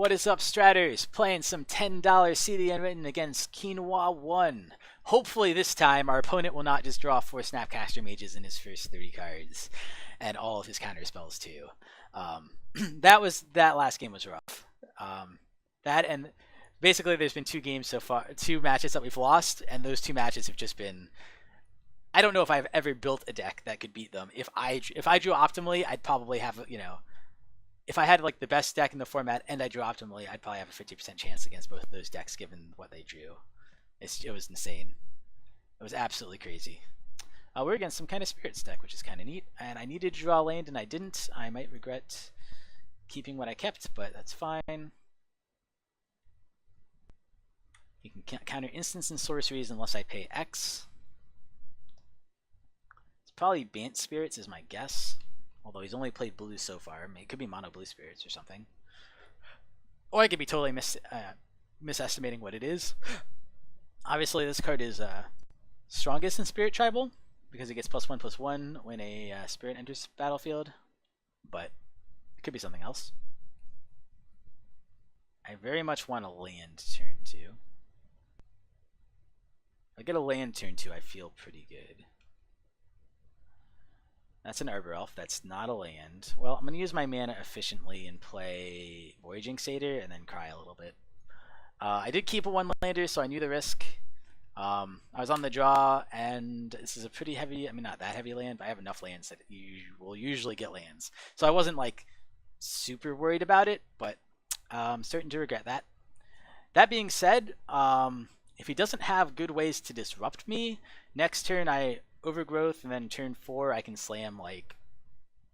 What is up, Stratters? Playing some $10 See the Unwritten against Quinoa 1. Hopefully this time our opponent will not just draw 4 Snapcaster Mages in his first 30 cards and all of his counter spells too. That last game was rough. That and basically there's been 2 games so far, 2 matches that we've lost, and those 2 matches have just been... I don't know if I've ever built a deck that could beat them. If I drew optimally, I'd probably have, you know... If I had like the best deck in the format and I drew optimally, I'd probably have a 50% chance against both of those decks given what they drew. It was insane. It was absolutely crazy. We're against some kind of Spirits deck, which is kind of neat. And I needed to draw land and I didn't. I might regret keeping what I kept, but that's fine. You can counter instants and sorceries unless I pay X. It's probably Bant Spirits is my guess. Although he's only played blue so far. I mean, it could be mono blue spirits or something. Or I could be totally misestimating what it is. Obviously, this card is strongest in Spirit Tribal because it gets +1/+1 when a spirit enters battlefield. But it could be something else. I very much want a land turn 2. If I get a land turn 2, I feel pretty good. That's an Arbor Elf. That's not a land. Well, I'm going to use my mana efficiently and play Voyaging Satyr and then cry a little bit. I did keep a 1-lander, so I knew the risk. I was on the draw, and this is a pretty heavy, I mean, not that heavy land, but I have enough lands that you will usually get lands. So I wasn't, like, super worried about it, but I'm certain to regret that. That being said, if he doesn't have good ways to disrupt me, next turn I Overgrowth, and then turn 4 I can slam like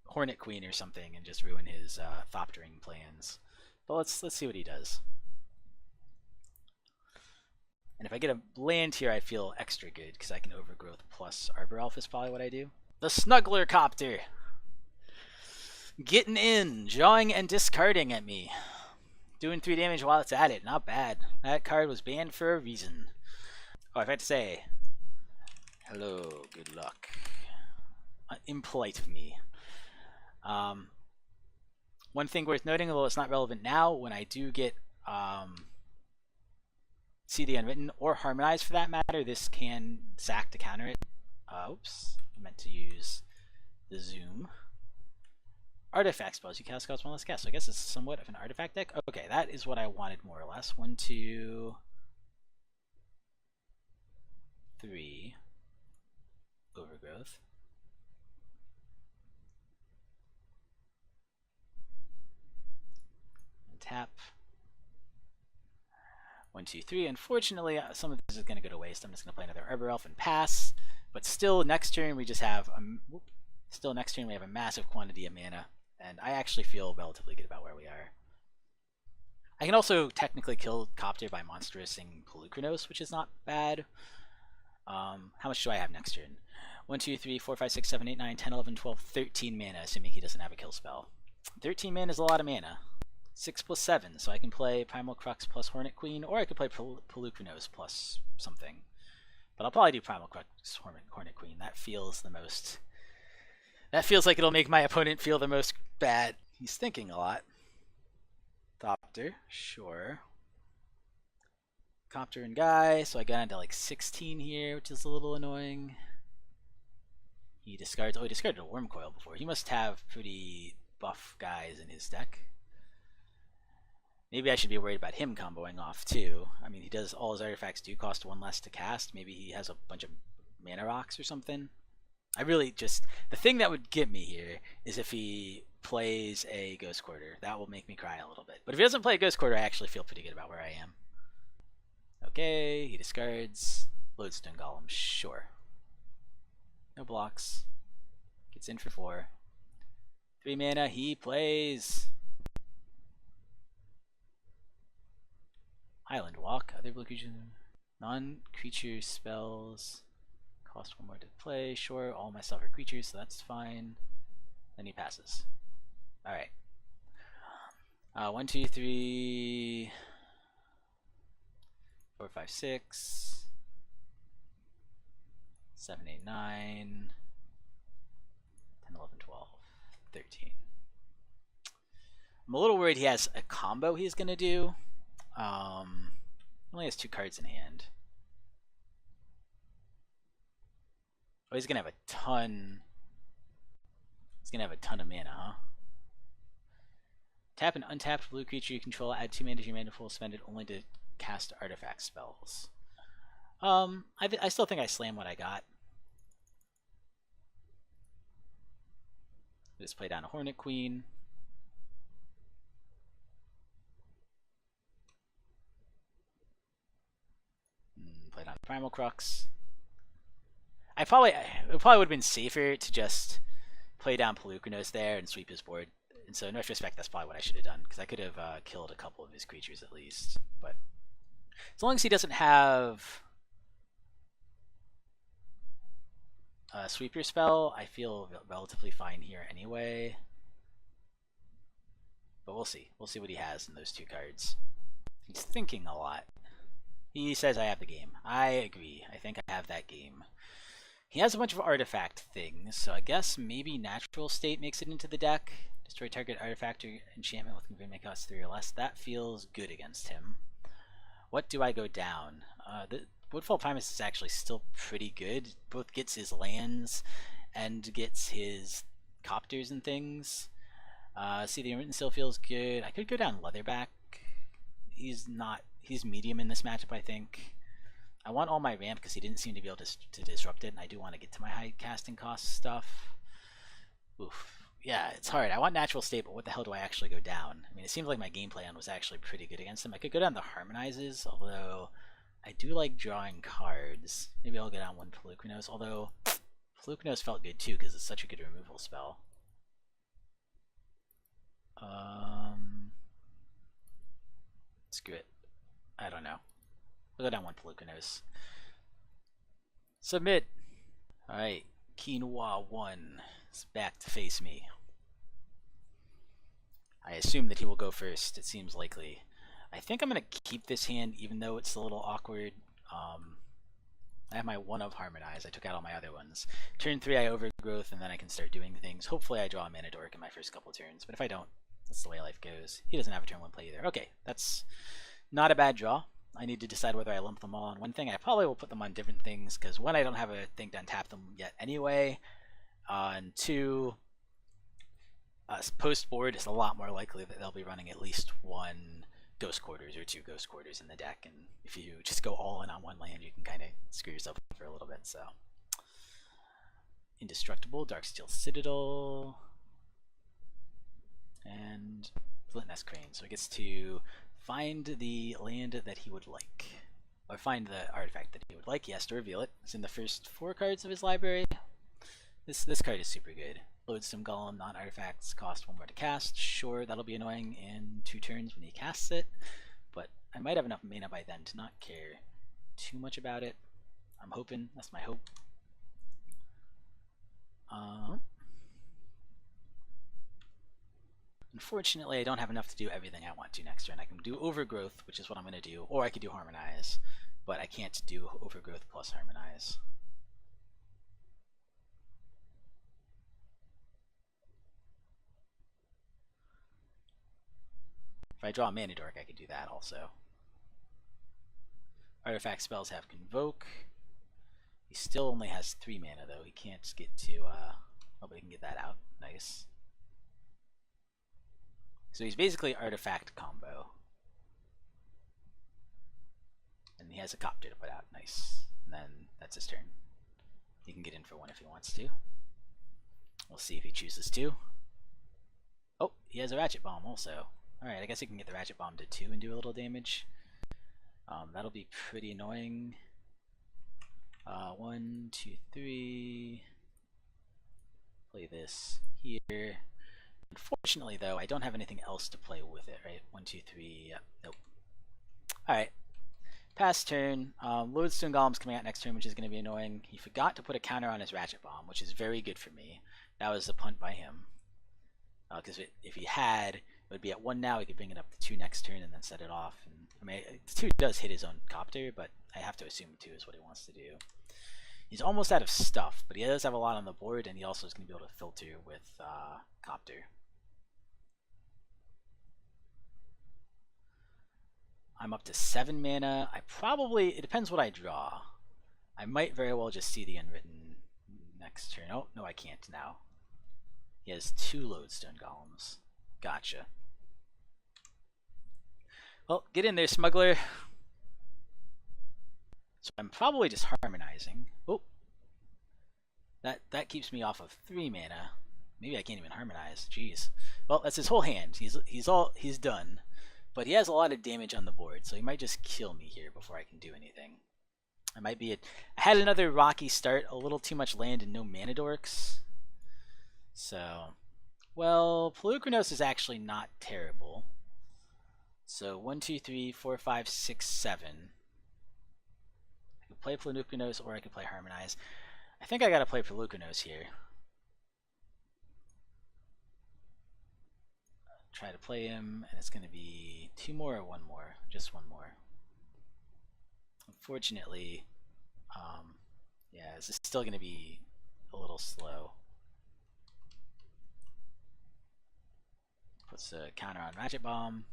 Hornet Queen or something and just ruin his Thoptering plans. But let's see what he does. And if I get a land here, I feel extra good because I can Overgrowth plus Arbor Elf is probably what I do. The Snuggler Copter! Getting in, drawing and discarding at me. Doing 3 damage while it's at it, not bad. That card was banned for a reason. Oh, I've had to say... Hello, good luck. Impolite of me. One thing worth noting, although it's not relevant now, when I do get See the Unwritten, or Harmonize for that matter, this can sack to counter it. Oops, I meant to use the zoom. Artifact spells, you cast cost 1 less cast, so I guess it's somewhat of an artifact deck. Okay, that is what I wanted more or less. 1, 2, 3. Overgrowth. And tap. 1, 2, 3. Unfortunately, some of this is going to go to waste. I'm just going to play another Arbor Elf and pass. But still, next turn we just have a massive quantity of mana, and I actually feel relatively good about where we are. I can also technically kill Copter by monsterousing Polukranos, which is not bad. How much do I have next turn? 1, 2, 3, 4, 5, 6, 7, 8, 9, 10, 11, 12, 13 mana, assuming he doesn't have a kill spell. 13 mana is a lot of mana. 6 plus 7, so I can play Primalcrux plus Hornet Queen, or I could play Polukranos plus something. But I'll probably do Primalcrux Hornet Queen. That feels the most... That feels like it'll make my opponent feel the most bad. He's thinking a lot. Thopter, sure. Copter and Guy, so I got into like 16 here, which is a little annoying. He discards, oh, he discarded a Worm Coil before. He must have pretty buff guys in his deck. Maybe I should be worried about him comboing off too. I mean, he does, all his artifacts do cost 1 less to cast. Maybe he has a bunch of mana rocks or something. I really just, the thing that would get me here is if he plays a Ghost Quarter. That will make me cry a little bit. But if he doesn't play a Ghost Quarter, I actually feel pretty good about where I am. Okay, he discards. Lodestone Golem, sure. No blocks. Gets in for 4. 3 mana, he plays. Highland Walk. Other blue creatures. Non-creature spells. Cost 1 more to play. Sure, all my stuff are creatures, so that's fine. Then he passes. Alright. 1, 2, 3... 4, 5, 6, 7, 8, 9, 10, 11, 12, 13. I'm a little worried he has a combo he's going to do. Only has 2 cards in hand. Oh, he's going to have a ton. He's going to have a ton of mana, huh? Tap an untapped blue creature you control, add 2 mana to your mana pool, spend it only to cast artifact spells. I still think I slam what I got. Just play down a Hornet Queen. Play down Primalcrux. It probably would have been safer to just play down Polukranos there and sweep his board. And so in retrospect, that's probably what I should have done, because I could have killed a couple of his creatures at least. But as long as he doesn't have a sweeper spell, I feel relatively fine here anyway. But we'll see. We'll see what he has in those 2 cards. He's thinking a lot. He says I have the game. I agree. I think I have that game. He has a bunch of artifact things, so I guess maybe Natural State makes it into the deck. Destroy target artifact or enchantment with converting cost 3 or less. That feels good against him. What do I go down? The Woodfall Primus is actually still pretty good. Both gets his lands and gets his copters and things. See the Unwritten still feels good. I could go down Leatherback. He's medium in this matchup, I think. I want all my ramp because he didn't seem to be able to disrupt it, and I do want to get to my high casting cost stuff. Oof. Yeah, it's hard. I want Natural State, but what the hell do I actually go down? I mean, it seems like my game plan was actually pretty good against him. I could go down the Harmonizes, although I do like drawing cards. Maybe I'll go down one Polukranos, although Polukranos felt good too because it's such a good removal spell. Screw it. I don't know. I'll go down one Polukranos. Submit! Alright, Quinoa 1 is back to face me. I assume that he will go first. It seems likely. I think I'm going to keep this hand even though it's a little awkward. I have my 1 of Harmonize. I took out all my other ones. Turn 3 I Overgrowth and then I can start doing things. Hopefully I draw a Mana Dork in my first couple turns, but if I don't, that's the way life goes. He doesn't have a turn 1 play either. Okay, that's not a bad draw. I need to decide whether I lump them all on one thing. I probably will put them on different things because 1, I don't have a thing to untap them yet anyway. And 2, post board is a lot more likely that they'll be running at least 1 Ghost Quarters or 2 Ghost Quarters in the deck, and if you just go all in on one land, you can kind of screw yourself for a little bit. So, Indestructible, Darksteel Citadel, and Flintnest Crane. So he gets to find the land that he would like, or find the artifact that he would like. He has to reveal it. It's in the first 4 cards of his library. This card is super good. Lodestone Golem, non-artifacts, cost 1 more to cast. Sure, that'll be annoying in 2 turns when he casts it, but I might have enough mana by then to not care too much about it. I'm hoping. That's my hope. Unfortunately, I don't have enough to do everything I want to next turn. I can do Overgrowth, which is what I'm going to do, or I could do Harmonize, but I can't do Overgrowth plus Harmonize. If I draw a Mana Dork, I could do that also. Artifact spells have Convoke. He still only has 3 mana though. He can't get to, oh, but he can get that out. Nice. So he's basically artifact combo. And he has a copter to put out. Nice. And then that's his turn. He can get in for 1 if he wants to. We'll see if he chooses to. Oh, he has a Ratchet Bomb also. Alright, I guess he can get the Ratchet Bomb to 2 and do a little damage. That'll be pretty annoying. 1, 2, 3. Play this here. Unfortunately, though, I don't have anything else to play with it, right? 1, 2, 3. Yep. Nope. Alright. Pass turn. Lodestone Golem's coming out next turn, which is going to be annoying. He forgot to put a counter on his Ratchet Bomb, which is very good for me. That was a punt by him. Because if he had, it would be at 1 now. He could bring it up to 2 next turn and then set it off. And I mean, 2 does hit his own copter, but I have to assume 2 is what he wants to do. He's almost out of stuff, but he does have a lot on the board, and he also is going to be able to filter with copter. I'm up to 7 mana. It depends what I draw. I might very well just see the Unwritten next turn. Oh, no, I can't now. He has 2 Lodestone Golems. Gotcha. Well, get in there, smuggler. So I'm probably just harmonizing. Oh, that keeps me off of 3 mana. Maybe I can't even harmonize. Jeez. Well, that's his whole hand. He's done. But he has a lot of damage on the board, so he might just kill me here before I can do anything. I had another rocky start, a little too much land and no mana dorks. So, well, Polukranos is actually not terrible. So 1, 2, 3, 4, 5, 6, 7. I could play Polukranos or I could play Harmonize. I think I gotta play Polukranos here. Try to play him, and it's gonna be 2 more or 1 more? Just 1 more. Unfortunately, yeah, this is still gonna be a little slow. Puts a counter on Magic Bomb.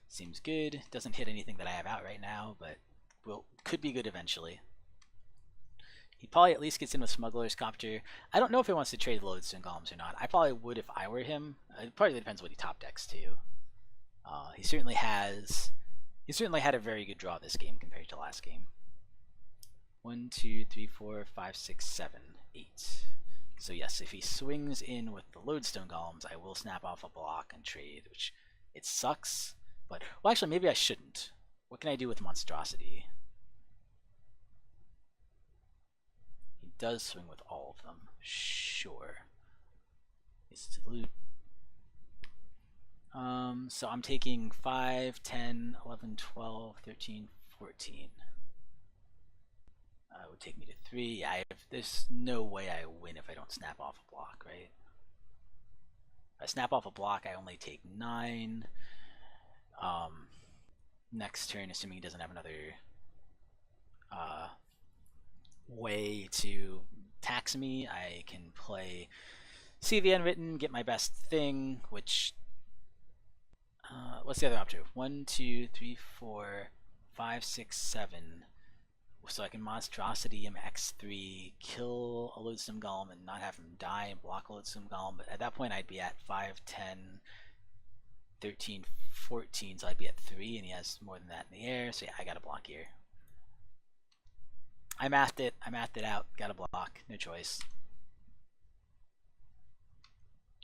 Seems good. Doesn't hit anything that I have out right now, but could be good eventually. He probably at least gets in with Smuggler's Copter. I don't know if he wants to trade Lodestone Golems or not. I probably would if I were him. It probably depends what he top decks too. He certainly had a very good draw this game compared to last game. 1, 2, 3, 4, 5, 6, 7, 8. So yes, if he swings in with the Lodestone Golems, I will snap off a block and trade, which it sucks. But well, actually, maybe I shouldn't. What can I do with Monstrosity? He does swing with all of them. Sure. It's to loot. So I'm taking 5, 10, 11, 12, 13, 14. It would take me to 3. There's no way I win if I don't snap off a block, right? If I snap off a block, I only take 9. Next turn, assuming he doesn't have another way to tax me, I can play See the Unwritten, get my best thing, which what's the other option? 1, 2, 3, 4, 5, 6, 7. So I can Monstrosity him X3, kill a Lodestone Golem and not have him die and block a Lodestone Golem, but at that point I'd be at 5, 10, 13, 14, so I'd be at 3, and he has more than that in the air, so yeah, I gotta block here. I mathed it out, gotta block, no choice.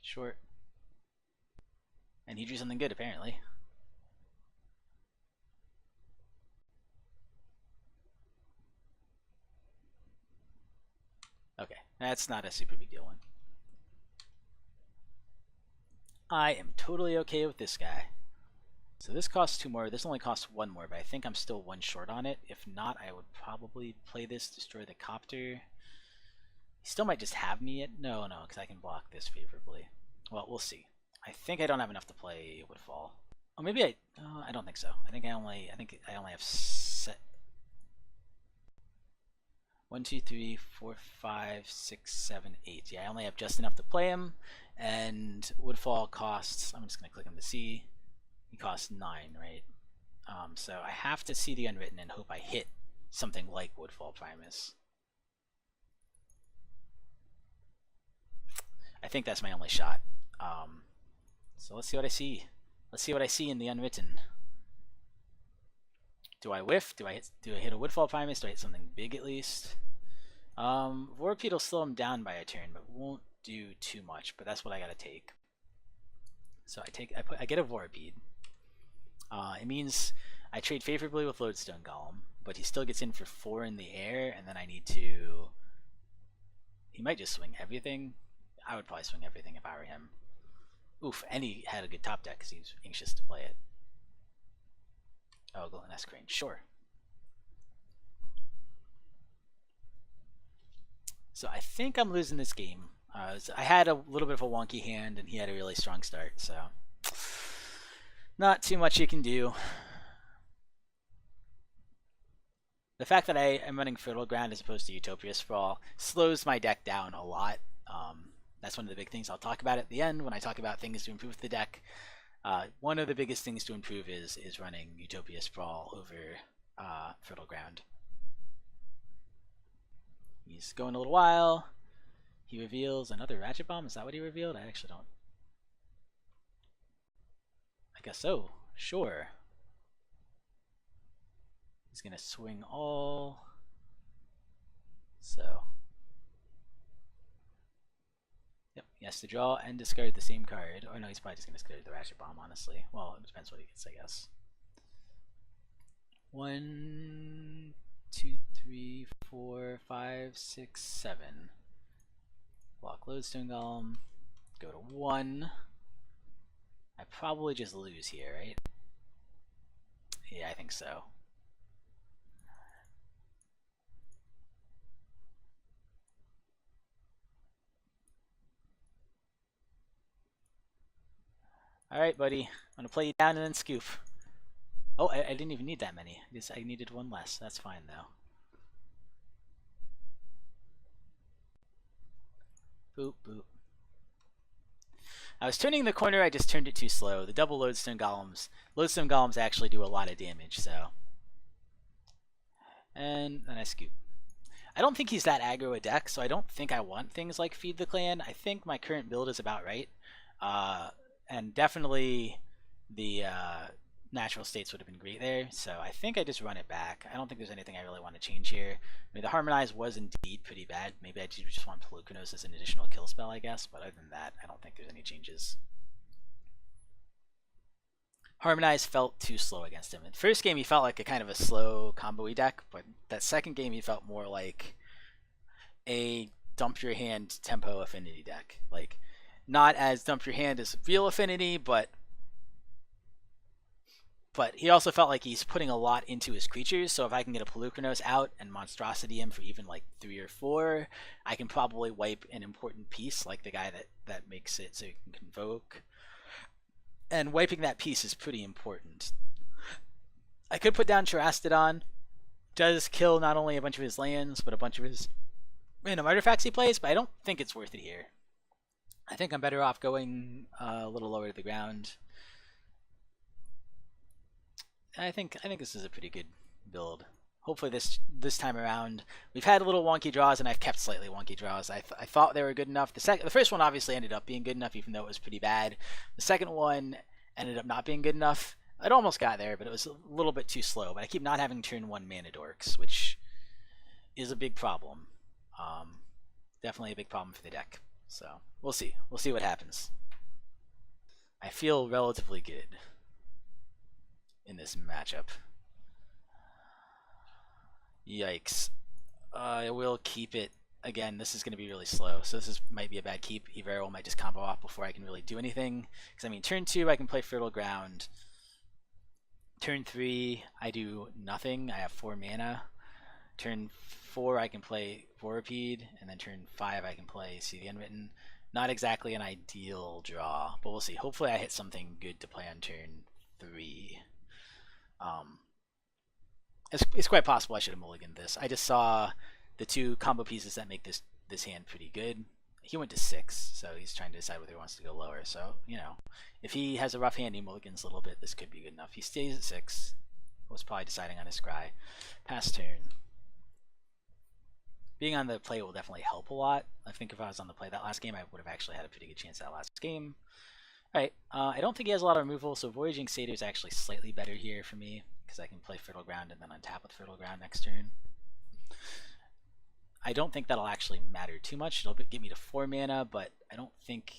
Short. And he drew something good, apparently. Okay, that's not a super big deal one. I am totally okay with this guy. So this costs 2 more, this only costs 1 more, but I think I'm still 1 short on it. If not, I would probably play this, destroy the Copter. He still might just have me at, no, because I can block this favorably. Well, we'll see. I think I don't have enough to play Woodfall. Oh, maybe I don't think so. I think I only have set 1, 2, 3, 4, 5, 6, 7, 8. Yeah, I only have just enough to play him, and Woodfall costs, I'm just gonna click him to see. He costs 9, right? So I have to see the Unwritten and hope I hit something like Woodfall Primus. I think that's my only shot. So let's see what I see. Let's see what I see in the Unwritten. Do I whiff? Do I hit a Woodfall Primus? Do I hit something big at least? Vorapede will slow him down by a turn, but won't do too much. But that's what I gotta take. So I get a Vorapede. It means I trade favorably with Lodestone Golem, but he still gets in for 4 in the air, and then I need to. He might just swing everything. I would probably swing everything if I were him. Oof, and he had a good top deck because he's anxious to play it. Oh, Golden Crane, sure. So I think I'm losing this game. I had a little bit of a wonky hand, and he had a really strong start, so not too much you can do. The fact that I am running Fertile Ground as opposed to Utopia Sprawl slows my deck down a lot. That's one of the big things I'll talk about at the end when I talk about things to improve the deck. One of the biggest things to improve is running Utopia Sprawl over Fertile Ground. He's going a little while. He reveals another Ratchet Bomb. Is that what he revealed? I actually don't. I guess so. Sure. He's gonna swing all. So. Yep, he has to draw and discard the same card. Or no, he's probably just gonna discard the Ratchet Bomb, honestly. Well, it depends what he gets, I guess. 1, 2, 3, 4, 5, 6, 7. Block Lodestone Golem. Go to 1. I probably just lose here, right? Yeah, I think so. Alright, buddy. I'm gonna play you down and then scoop. Oh, I didn't even need that many. I needed one less. That's fine, though. Boop, boop. I was turning the corner, I just turned it too slow. The double Lodestone Golems actually do a lot of damage, so. And then I scoop. I don't think he's that aggro a deck, so I don't think I want things like Feed the Clan. I think my current build is about right. And definitely the natural states would have been great there, so I think I just run it back. I don't think there's anything I really want to change here. I mean, the Harmonize was indeed pretty bad. Maybe I just want Polukranos as an additional kill spell, I guess, but other than that, I don't think there's any changes. Harmonize felt too slow against him. In the first game, he felt like a kind of a slow combo-y deck, but that second game, he felt more like a dump your hand tempo affinity deck. Like, not as dump your hand as real affinity, but he also felt like he's putting a lot into his creatures, so if I can get a Polukranos out and monstrosity him for even like 3 or 4, I can probably wipe an important piece, like the guy that makes it so you can convoke. And wiping that piece is pretty important. I could put down Terastodon. Does kill not only a bunch of his lands, but a bunch of his random artifacts he plays, but I don't think it's worth it here. I think I'm better off going a little lower to the ground. I think this is a pretty good build. Hopefully this time around, we've had a little wonky draws, and I've kept slightly wonky draws. I thought they were good enough. The first one obviously ended up being good enough, even though it was pretty bad. The second one ended up not being good enough. It almost got there, but it was a little bit too slow. But I keep not having turn 1 mana dorks, which is a big problem. Definitely a big problem for the deck. So we'll see. We'll see what happens. I feel relatively good in this matchup. Yikes. I will keep it. Again, this is going to be really slow, so might be a bad keep. Evero might just combo off before I can really do anything. Because, I mean, turn 2, I can play Fertile Ground. Turn 3, I do nothing. I have 4 mana. Turn 4, I can play Vorapede. And then turn 5, I can play See the Unwritten. Not exactly an ideal draw, but we'll see. Hopefully I hit something good to play on turn 3. It's quite possible I should have mulliganed this. I just saw the 2 combo pieces that make this hand pretty good. He went to 6, so he's trying to decide whether he wants to go lower. So, you know, if he has a rough hand, he mulligans a little bit, this could be good enough. He stays at 6. Was probably deciding on his scry. Pass turn. Being on the play will definitely help a lot. I think if I was on the play that last game, I would have actually had a pretty good chance that last game. Alright, I don't think he has a lot of removal, so Voyaging Satyr is actually slightly better here for me, because I can play Fertile Ground and then untap with Fertile Ground next turn. I don't think that'll actually matter too much. It'll get me to 4 mana, but I don't think,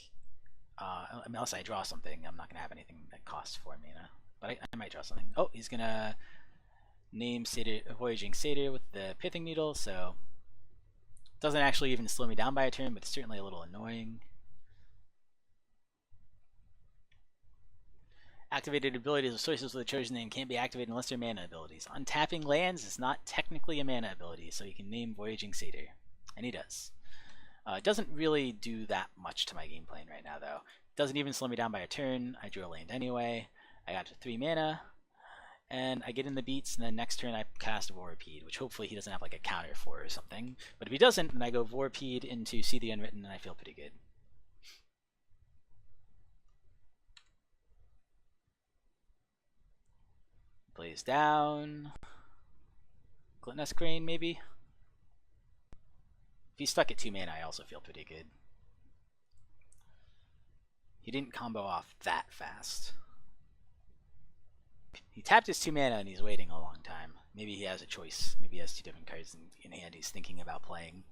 unless I draw something, I'm not going to have anything that costs 4 mana. But I might draw something. Oh, he's going to name Voyaging Satyr with the Pithing Needle, so it doesn't actually even slow me down by a turn, but it's certainly a little annoying. Activated abilities of sources with a chosen name can't be activated unless they're mana abilities. Untapping lands is not technically a mana ability, so you can name Voyaging Satyr. And he does. It doesn't really do that much to my game plan right now, though. It doesn't even slow me down by a turn. I drew a land anyway. I got to 3 mana. And I get in the beats, and then next turn I cast Vorapede, which hopefully he doesn't have like a counter for or something. But if he doesn't, then I go Vorapede into See the Unwritten, and I feel pretty good. plays down. Gluttonous Crane, maybe? If he's stuck at 2 mana, I also feel pretty good. He didn't combo off that fast. He tapped his 2 mana and he's waiting a long time. Maybe he has a choice. Maybe he has 2 different cards in hand he's thinking about playing.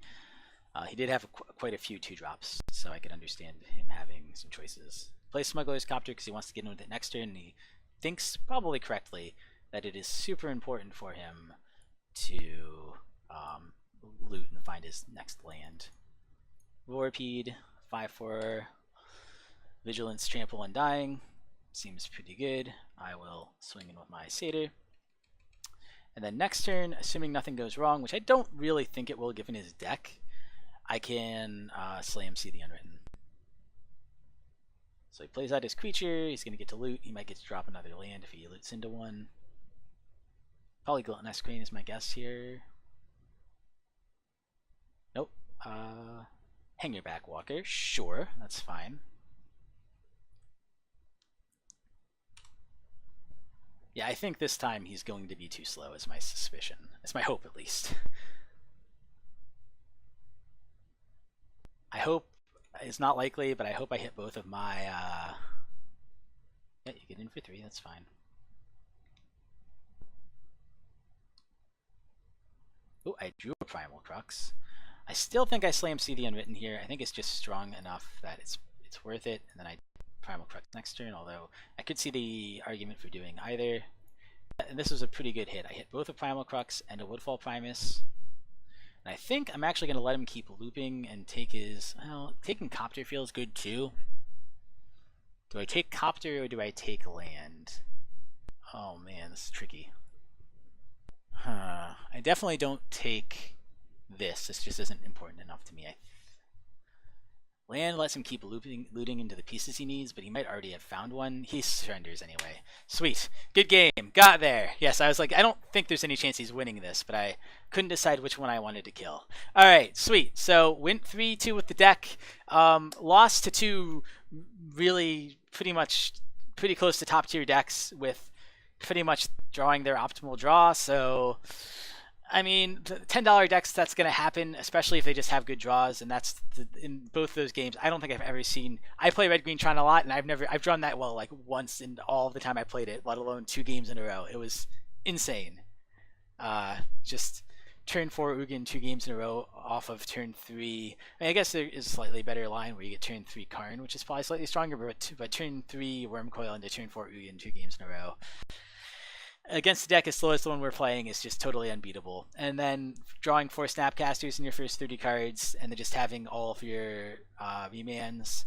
He did have quite a few 2-drops, so I could understand him having some choices. Plays Smuggler's Copter because he wants to get in with it next turn, and he thinks, probably correctly, that it is super important for him to loot and find his next land. Vorapede, 5/4, Vigilance, Trample, Undying. Seems pretty good. I will swing in with my Satyr. And then next turn, assuming nothing goes wrong, which I don't really think it will given his deck, I can slam See the Unwritten. So he plays out his creature, he's going to get to loot, he might get to drop another land if he loots into one. Probably Gluttonous Crane is my guess here. Nope. Hangerback Walker, sure, that's fine. Yeah, I think this time he's going to be too slow, is my suspicion. It's my hope, at least. I hope, it's not likely, but I hope I hit both of my, yeah, you get in for 3, that's fine. Oh, I drew a Primalcrux. I still think I slam See the Unwritten here. I think it's just strong enough that it's worth it, and then I Primalcrux next turn, although I could see the argument for doing either. And this was a pretty good hit. I hit both a Primalcrux and a Woodfall Primus. And I think I'm actually going to let him keep looping and take his... Well, taking Copter feels good too. Do I take Copter or do I take land? Oh man, this is tricky. I definitely don't take this. This just isn't important enough to me. Land lets him keep looting into the pieces he needs, but he might already have found one. He surrenders anyway. Sweet. Good game. Got there. Yes, I was like, I don't think there's any chance he's winning this, but I couldn't decide which one I wanted to kill. All right, sweet. So went 3-2 with the deck. Lost to 2 really pretty close to top tier decks with pretty much drawing their optimal draw. So I mean, the $10 decks, that's going to happen, especially if they just have good draws, and that's in both those games. I don't think I've ever seen. I play Red Green Tron a lot, and I've drawn that well like once in all the time I played it, let alone 2 games in a row. It was insane. Just turn 4 Ugin 2 games in a row off of turn 3. I mean, I guess there is a slightly better line where you get turn 3 Karn, which is probably slightly stronger, but turn 3 Wormcoil into turn 4 Ugin 2 games in a row. Against the deck as slow as the one we're playing is just totally unbeatable. And then drawing 4 Snapcasters in your first 30 cards, and then just having all of your remans,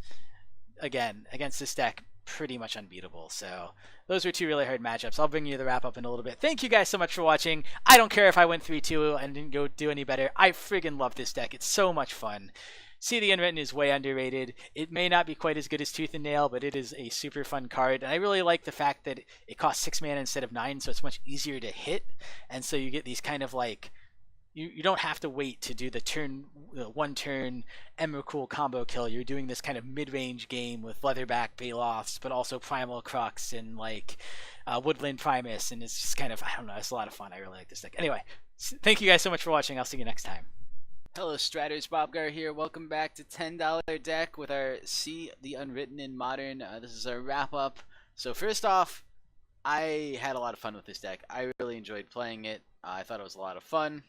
again, against this deck, pretty much unbeatable. So those were 2 really hard matchups. I'll bring you the wrap up in a little bit. Thank you guys so much for watching. I don't care if I went 3-2 and didn't go do any better. I friggin' love this deck. It's so much fun. See the Unwritten is way underrated. It may not be quite as good as Tooth and Nail, but it is a super fun card. And I really like the fact that it costs 6 mana instead of 9, so it's much easier to hit. And so you get these kind of like, you don't have to wait to do the one turn Emrakul combo kill. You're doing this kind of mid-range game with Leatherback Baloths, but also Primalcrux and like Woodland Primus. And it's just kind of, I don't know, it's a lot of fun. I really like this deck. Anyway, thank you guys so much for watching. I'll see you next time. Hello, Stratters, Bobgar here. Welcome back to $10 Deck with our See the Unwritten in Modern. This is our wrap-up. So first off, I had a lot of fun with this deck. I really enjoyed playing it. I thought it was a lot of fun.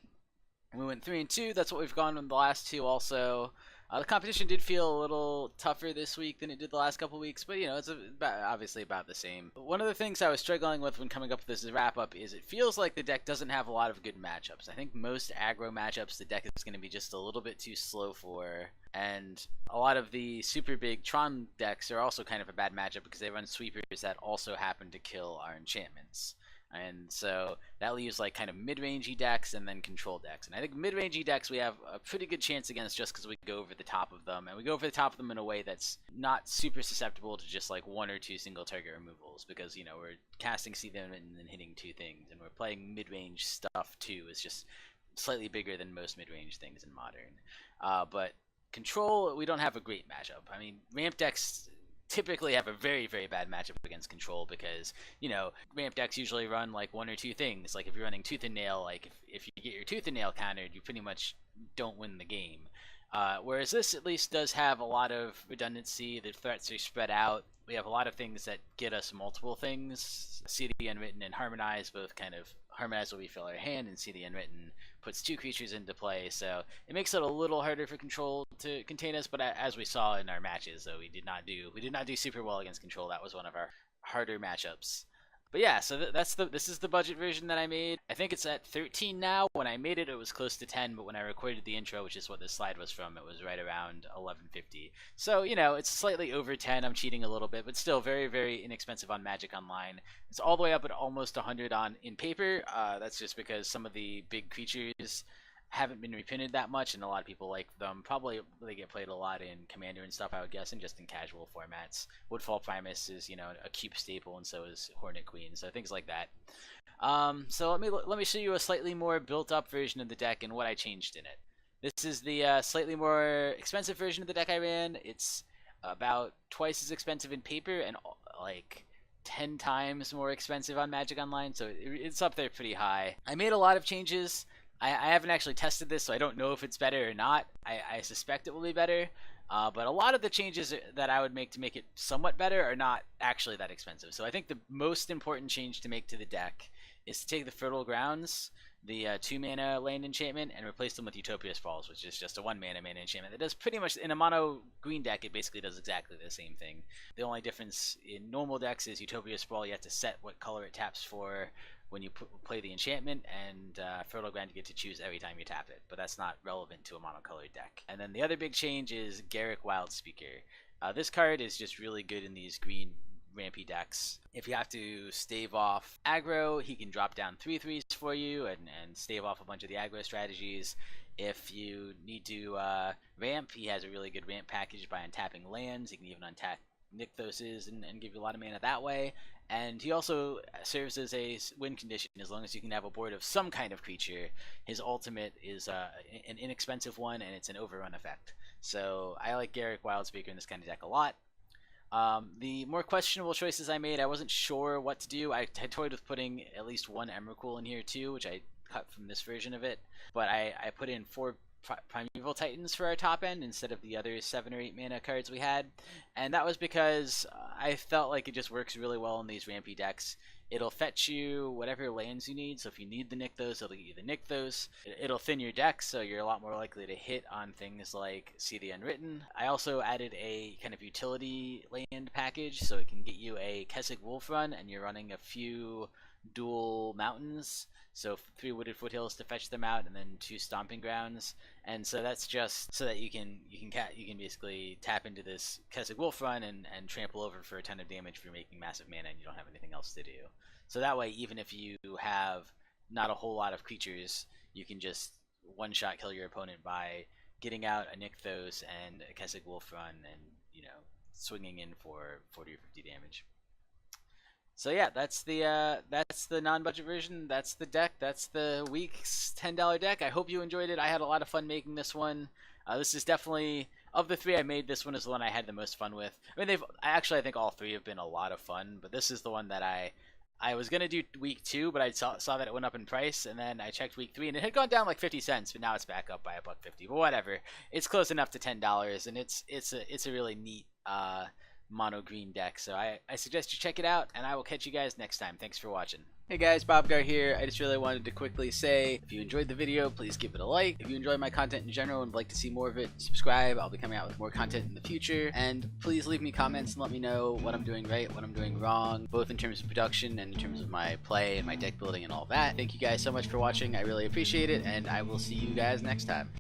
We went 3-2. That's what we've gone in the last 2 also. The competition did feel a little tougher this week than it did the last couple weeks, but, you know, it's obviously about the same. But one of the things I was struggling with when coming up with this wrap-up is it feels like the deck doesn't have a lot of good matchups. I think most aggro matchups the deck is going to be just a little bit too slow for, and a lot of the super big Tron decks are also kind of a bad matchup because they run sweepers that also happen to kill our enchantments. And so that leaves like kind of mid-rangey decks and then control decks. And I think mid-rangey decks we have a pretty good chance against just because we go over the top of them. And we go over the top of them in a way that's not super susceptible to just like 1 or 2 single target removals. Because, you know, we're casting See them and then hitting 2 things. And we're playing mid-range stuff too. It's just slightly bigger than most mid-range things in Modern. But control, we don't have a great matchup. I mean, ramp decks typically have a very, very bad matchup against control because, you know, ramp decks usually run like one or two things. Like if you're running Tooth and Nail, like if you get your Tooth and Nail countered, you pretty much don't win the game. Whereas this at least does have a lot of redundancy. The threats are spread out. We have a lot of things that get us multiple things. See the Unwritten and Harmonize both kind of Harmonize will refill our hand, and See the Unwritten puts two creatures into play, so it makes it a little harder for control to contain us. But as we saw in our matches, though, we did not do super well against control. That was one of our harder matchups. But yeah, so this is the budget version that I made. I think it's at 13 now. When I made it, it was close to 10, but when I recorded the intro, which is what this slide was from, it was right around 11.50. So, you know, it's slightly over 10. I'm cheating a little bit, but still very, very inexpensive on Magic Online. It's all the way up at almost 100 in paper. That's just because some of the big creatures haven't been reprinted that much, and a lot of people like them. Probably they get played a lot in Commander and stuff, I would guess, and just in casual formats. Woodfall Primus is, you know, a cube staple, and so is Hornet Queen, so things like that. So let me show you a slightly more built-up version of the deck and what I changed in it. This is the slightly more expensive version of the deck I ran. It's about twice as expensive in paper and like 10 times more expensive on Magic Online, so it's up there pretty high. I made a lot of changes. I haven't actually tested this, so I don't know if it's better or not. I suspect it will be better, but a lot of the changes that I would make to make it somewhat better are not actually that expensive. So I think the most important change to make to the deck is to take the Fertile Grounds, the 2-mana land enchantment, and replace them with Utopia Sprawls, which is just a 1-mana enchantment that does pretty much, in a mono green deck, it basically does exactly the same thing. The only difference in normal decks is Utopia Sprawl, you have to set what color it taps for when you play the enchantment, and Fertile Ground you get to choose every time you tap it, but that's not relevant to a monocolored deck. And then the other big change is Garruk Wildspeaker. This card is just really good in these green rampy decks. If you have to stave off aggro, he can drop down 3/3s for you and stave off a bunch of the aggro strategies. If you need to ramp, he has a really good ramp package by untapping lands. He can even untap Nykthoses and give you a lot of mana that way. And he also serves as a win condition as long as you can have a board of some kind of creature. His ultimate is an inexpensive one, and it's an overrun effect. So I like Garruk Wildspeaker in this kind of deck a lot. The more questionable choices I made, I wasn't sure what to do. I toyed with putting at least one Emrakul in here too, which I cut from this version of it. But I put in 4 Primeval Titans for our top end instead of the other 7 or 8 mana cards we had, and that was because I felt like it just works really well in these rampy decks. It'll fetch you whatever lands you need, so if you need the Nykthos, it'll get you the Nykthos. It'll thin your deck, so you're a lot more likely to hit on things like See the Unwritten. I also added a kind of utility land package, so it can get you a Kessig Wolf run, and you're running a few dual mountains, so 3 wooded foothills to fetch them out, and then 2 stomping grounds. And so that's just so that you can basically tap into this Kessig Wolf run and trample over for a ton of damage if you're making massive mana and you don't have anything else to do. So that way, even if you have not a whole lot of creatures, you can just one-shot kill your opponent by getting out a Nykthos and a Kessig Wolf run and, you know, swinging in for 40 or 50 damage. So yeah, that's the non-budget version. That's the deck. That's the week's $10 deck. I hope you enjoyed it. I had a lot of fun making this one. This is definitely, of the 3 I made, this one is the one I had the most fun with. I mean, I think all 3 have been a lot of fun, but this is the one that I was gonna do week 2, but I saw that it went up in price, and then I checked week 3, and it had gone down like 50 cents, but now it's back up by $1.50. But whatever, it's close enough to $10, and it's a really neat mono green deck, so I suggest you check it out, and I will catch you guys next time. Thanks for watching. Hey guys, Bobgar here. I just really wanted to quickly say, if you enjoyed the video, please give it a like. If you enjoy my content in general and would like to see more of it, subscribe. I'll be coming out with more content in the future, and please leave me comments and let me know what I'm doing right, what I'm doing wrong, both in terms of production and in terms of my play and my deck building and all that. Thank you guys so much for watching. I really appreciate it, and I will see you guys next time.